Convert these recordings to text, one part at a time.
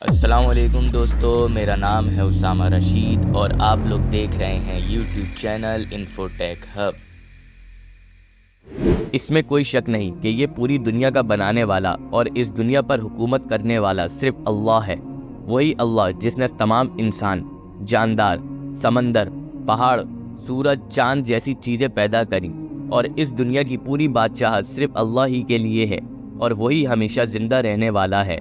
السلام علیکم دوستو، میرا نام ہے اسامہ رشید اور آپ لوگ دیکھ رہے ہیں یوٹیوب چینل انفوٹیک ہب۔ اس میں کوئی شک نہیں کہ یہ پوری دنیا کا بنانے والا اور اس دنیا پر حکومت کرنے والا صرف اللہ ہے۔ وہی اللہ جس نے تمام انسان، جاندار، سمندر، پہاڑ، سورج، چاند جیسی چیزیں پیدا کریں، اور اس دنیا کی پوری بادشاہت صرف اللہ ہی کے لیے ہے، اور وہی ہمیشہ زندہ رہنے والا ہے۔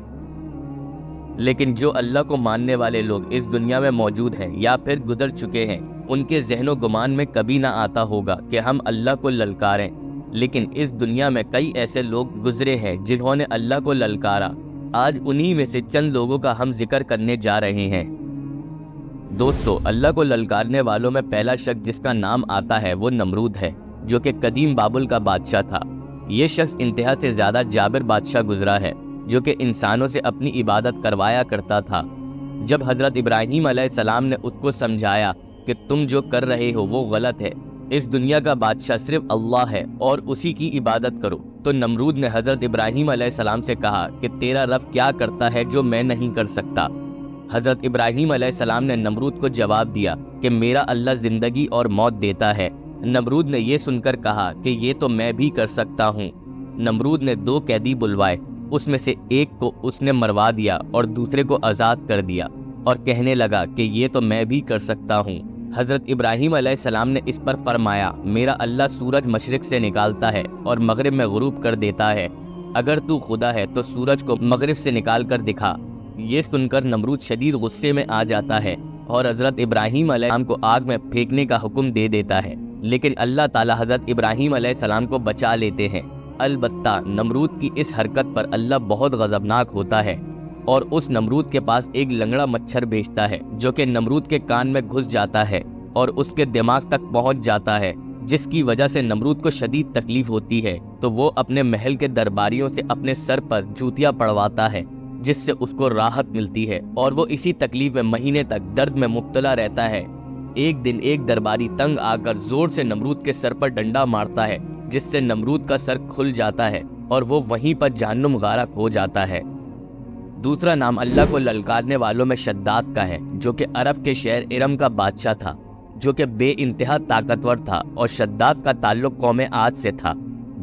لیکن جو اللہ کو ماننے والے لوگ اس دنیا میں موجود ہیں یا پھر گزر چکے ہیں، ان کے ذہن و گمان میں کبھی نہ آتا ہوگا کہ ہم اللہ کو للکاریں۔ لیکن اس دنیا میں کئی ایسے لوگ گزرے ہیں جنہوں نے اللہ کو للکارا۔ آج انہی میں سے چند لوگوں کا ہم ذکر کرنے جا رہے ہیں۔ دوستو، اللہ کو للکارنے والوں میں پہلا شخص جس کا نام آتا ہے وہ نمرود ہے، جو کہ قدیم بابل کا بادشاہ تھا۔ یہ شخص انتہا سے زیادہ جابر بادشاہ گزرا ہے، جو کہ انسانوں سے اپنی عبادت کروایا کرتا تھا۔ جب حضرت ابراہیم علیہ السلام نے اس کو سمجھایا کہ تم جو کر رہے ہو وہ غلط ہے، اس دنیا کا بادشاہ صرف اللہ ہے اور اسی کی عبادت کرو، تو نمرود نے حضرت ابراہیم علیہ السلام سے کہا کہ تیرا رب کیا کرتا ہے جو میں نہیں کر سکتا؟ حضرت ابراہیم علیہ السلام نے نمرود کو جواب دیا کہ میرا اللہ زندگی اور موت دیتا ہے۔ نمرود نے یہ سن کر کہا کہ یہ تو میں بھی کر سکتا ہوں۔ نمرود نے 2 قیدی بلوائے، اس میں سے ایک کو اس نے مروا دیا اور دوسرے کو آزاد کر دیا، اور کہنے لگا کہ یہ تو میں بھی کر سکتا ہوں۔ حضرت ابراہیم علیہ السلام نے اس پر فرمایا، میرا اللہ سورج مشرق سے نکالتا ہے اور مغرب میں غروب کر دیتا ہے، اگر تو خدا ہے تو سورج کو مغرب سے نکال کر دکھا۔ یہ سن کر نمرود شدید غصے میں آ جاتا ہے اور حضرت ابراہیم علیہ السلام کو آگ میں پھینکنے کا حکم دے دیتا ہے، لیکن اللہ تعالی حضرت ابراہیم علیہ السلام کو بچا لیتے ہیں۔ البتہ نمرود کی اس حرکت پر اللہ بہت غضبناک ہوتا ہے اور اس نمرود کے پاس ایک لنگڑا مچھر بھیجتا ہے، جو کہ نمرود کے کان میں گھس جاتا ہے اور اس کے دماغ تک پہنچ جاتا ہے، جس کی وجہ سے نمرود کو شدید تکلیف ہوتی ہے، تو وہ اپنے محل کے درباریوں سے اپنے سر پر جوتیاں پڑواتا ہے، جس سے اس کو راحت ملتی ہے، اور وہ اسی تکلیف میں مہینے تک درد میں مبتلا رہتا ہے۔ ایک دن ایک درباری تنگ آ کر زور سے نمرود کے سر پر ڈنڈا مارتا ہے، جس سے نمرود کا سر کھل جاتا ہے اور وہ وہیں پر جہنم غارق ہو جاتا ہے۔ دوسرا نام اللہ کو للکارنے والوں میں شداد کا ہے، جو کہ عرب کے شہر ارم کا بادشاہ تھا، جو کہ بے انتہا طاقتور تھا، اور شداد کا تعلق قوم عاد سے تھا۔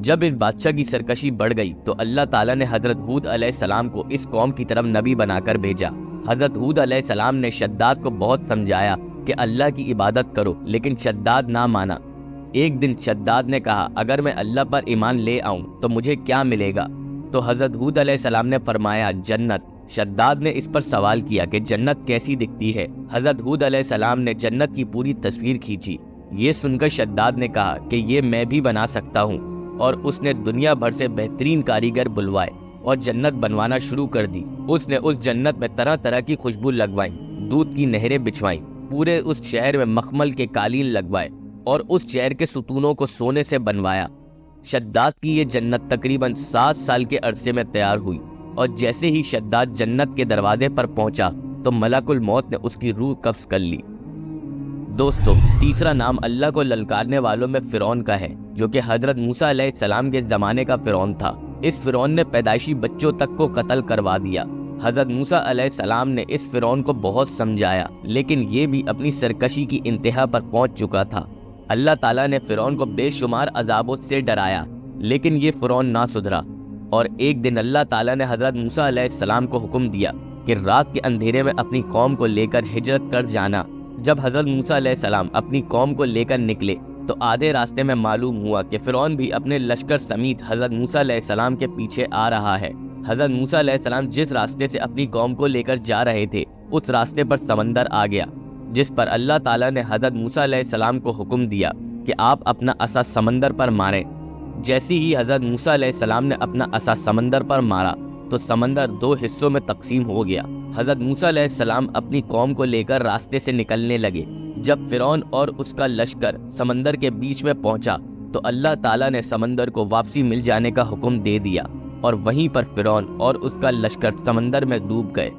جب اس بادشاہ کی سرکشی بڑھ گئی تو اللہ تعالیٰ نے حضرت ہود علیہ السلام کو اس قوم کی طرف نبی بنا کر بھیجا۔ حضرت ہود علیہ السلام نے شداد کو بہت سمجھایا کہ اللہ کی عبادت کرو، لیکن شداد نہ مانا۔ ایک دن شداد نے کہا، اگر میں اللہ پر ایمان لے آؤں تو مجھے کیا ملے گا؟ تو حضرت ہود علیہ السلام نے فرمایا، جنت۔ شداد نے اس پر سوال کیا کہ جنت کیسی دکھتی ہے؟ حضرت ہود علیہ السلام نے جنت کی پوری تصویر کھینچی۔ یہ سن کر شداد نے کہا کہ یہ میں بھی بنا سکتا ہوں، اور اس نے دنیا بھر سے بہترین کاریگر بلوائے اور جنت بنوانا شروع کر دی۔ اس نے اس جنت میں طرح طرح کی خوشبو لگوائیں، دودھ کی نہریں بچھوائیں، پورے اس شہر میں مخمل کے قالین لگوائے، اور اس شہر کے ستونوں کو سونے سے بنوایا۔ شداد کی یہ جنت تقریباً 7 سال کے عرصے میں تیار ہوئی، اور جیسے ہی شداد جنت کے دروازے پر پہنچا تو ملک الموت نے اس کی روح قبض کر لی۔ دوستو، تیسرا نام اللہ کو للکارنے والوں میں فرعون کا ہے، جو کہ حضرت موسیٰ علیہ السلام کے زمانے کا فرعون تھا۔ اس فرعون نے پیدائشی بچوں تک کو قتل کروا دیا۔ حضرت موسیٰ علیہ السلام نے اس فرعون کو بہت سمجھایا، لیکن یہ بھی اپنی سرکشی کی انتہا پر پہنچ چکا تھا۔ اللہ تعالیٰ نے فرعون کو بے شمار عذابوں سے ڈرایا، لیکن یہ فرعون نہ سدھرا، اور ایک دن اللہ تعالیٰ نے حضرت موسیٰ علیہ السلام کو حکم دیا کہ رات کے اندھیرے میں اپنی قوم کو لے کر ہجرت کر جانا۔ جب حضرت موسیٰ علیہ السلام اپنی قوم کو لے کر نکلے تو آدھے راستے میں معلوم ہوا کہ فرعون بھی اپنے لشکر سمیت حضرت موسیٰ علیہ السلام کے پیچھے آ رہا ہے۔ حضرت موسیٰ علیہ السلام جس راستے سے اپنی قوم کو لے کر جا رہے تھے، اس راستے پر سمندر آ گیا، جس پر اللہ تعالیٰ نے حضرت موسیٰ علیہ السلام کو حکم دیا کہ آپ اپنا عصا سمندر پر ماریں۔ جیسے ہی حضرت موسیٰ علیہ السلام نے اپنا عصا سمندر پر مارا تو سمندر 2 حصوں میں تقسیم ہو گیا۔ حضرت موسیٰ علیہ السلام اپنی قوم کو لے کر راستے سے نکلنے لگے۔ جب فرعون اور اس کا لشکر سمندر کے بیچ میں پہنچا تو اللہ تعالیٰ نے سمندر کو واپسی مل جانے کا حکم دے دیا، اور وہیں پر فرعون اور اس کا لشکر سمندر میں ڈوب گئے۔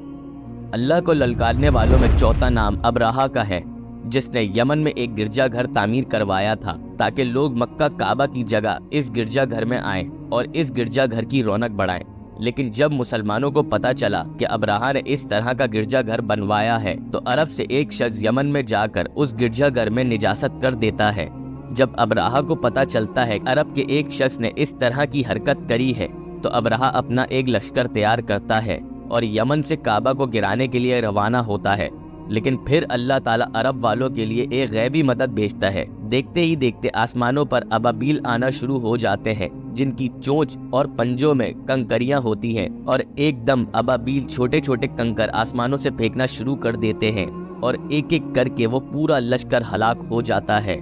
اللہ کو للکارنے والوں میں چوتھا نام ابراہا کا ہے، جس نے یمن میں ایک گرجا گھر تعمیر کروایا تھا تاکہ لوگ مکہ کعبہ کی جگہ اس گرجا گھر میں آئیں اور اس گرجا گھر کی رونق بڑھائیں۔ لیکن جب مسلمانوں کو پتہ چلا کہ ابراہا نے اس طرح کا گرجا گھر بنوایا ہے تو عرب سے ایک شخص یمن میں جا کر اس گرجا گھر میں نجاست کر دیتا ہے۔ جب ابراہا کو پتہ چلتا ہے کہ عرب کے ایک شخص نے اس طرح کی حرکت کری ہے تو ابراہا اپنا ایک لشکر تیار کرتا ہے اور یمن سے کعبہ کو گرانے کے لیے روانہ ہوتا ہے، لیکن پھر اللہ تعالیٰ عرب والوں کے لیے ایک غیبی مدد بھیجتا ہے۔ دیکھتے ہی دیکھتے آسمانوں پر ابابیل آنا شروع ہو جاتے ہیں جن کی چونچ اور پنجوں میں کنکریاں ہوتی ہیں، اور ایک دم ابابیل چھوٹے چھوٹے کنکر آسمانوں سے پھینکنا شروع کر دیتے ہیں اور ایک ایک کر کے وہ پورا لشکر ہلاک ہو جاتا ہے۔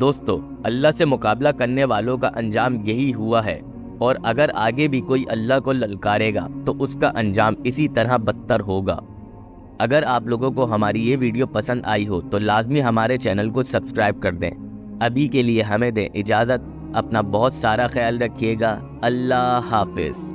دوستو، اللہ سے مقابلہ کرنے والوں کا انجام یہی ہوا ہے، اور اگر آگے بھی کوئی اللہ کو للکارے گا تو اس کا انجام اسی طرح بدتر ہوگا۔ اگر آپ لوگوں کو ہماری یہ ویڈیو پسند آئی ہو تو لازمی ہمارے چینل کو سبسکرائب کر دیں۔ ابھی کے لیے ہمیں دیں اجازت، اپنا بہت سارا خیال رکھیے گا۔ اللہ حافظ۔